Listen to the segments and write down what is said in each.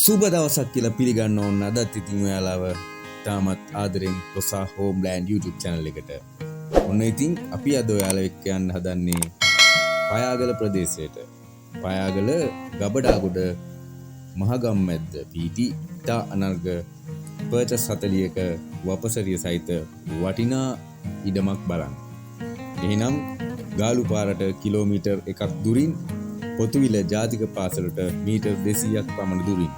සුබ දවසක් කියලා පිළිගන්න ඕන අදත් ඉතින් ඔයාලව තාමත් ආදරෙන් කොසා හෝම්ලෑන්ඩ් YouTube channel එකට. ඔන්න ඉතින් අපි අද ඔයාලා එක්ක යන්න හදන්නේ පයාගල ප්‍රදේශයට. පයාගල ගබඩාගොඩ මහගම්මැද්ද පීටි ඉතා අනර්ග පර්චස් 40ක වපසරිය සහිත වටිනා ඉඩමක් බලන්න. එහෙනම් ගාලු පාරට කිලෝමීටර් 1ක් දුරින් පොතුවිල ජාතික පාසලට මීටර් 200ක් පමණ දුරින්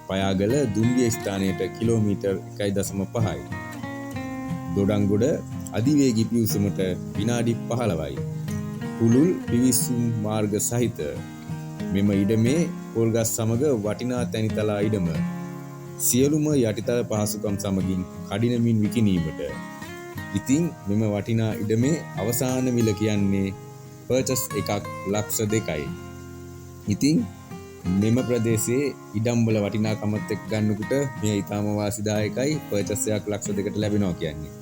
පයාගල දුම්රිය ස්ථානයට කිලෝමීටර් 1.5යි. දොඩංගොඩ අධිවේගී පිවිසුමට විනාඩි 15යි. පුළුල් පිවිසුම් මාර්ග සහිත මෙම ඉඩමේ පොල්ගස් සමග වටිනා තැනිතලා ඉඩම සියලුම යටිතල පහසුකම් සමගින් කඩිනමින් විකිණීමට. ඉතින් මෙම වටිනා ඉඩමේ අවසාන මිල කියන්නේ පර්චස් එකක් ලක්ෂ 2යි. ඉතින් මෙම ප්‍රදේශයේ ඉඩම්වල වටිනාකමත් එක්ක ගන්නකොට මේ ඊටාම වාසිදායකයි. පර්චස් එකක් ලක්ෂ 2කට ලැබෙනවා කියන්නේ.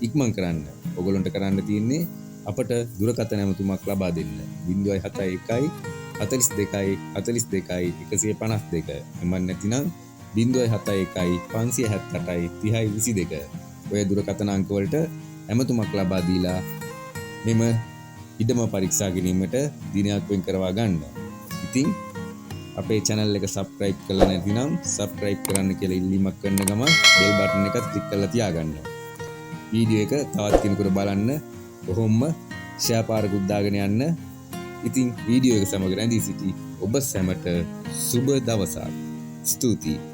ඉක්මන් කරන්න. ඔයගොල්ලන්ට කරන්න තියෙන්නේ අපට දුරකථන ඇමතුමක් ලබා දෙන්න. 071 42 42 152. එමන් නැතිනම් 071 578 3022. ඔය දුරකථන අංක වලට ඇමතුමක් ලබා දීලා මෙම ඉඩම පරීක්ෂා කිරීමට දිනයක් වෙන් කරවා ගන්න. ඉතින් අපේ channel එක subscribe කරලා නැතිනම් subscribe කරන්න කියලා ඉල්ලීමක් කරන ගමන් bell button එක click කරලා තියාගන්න. වීඩියෝ එක තවත් කෙනෙකුට බලන්න කොහොම share පාරකුත් දාගෙන යන්න. ඉතින් වීඩියෝ එක සමග රැඳී සිටි ඔබ සැමට සුබ දවසක්. ස්තුතියි.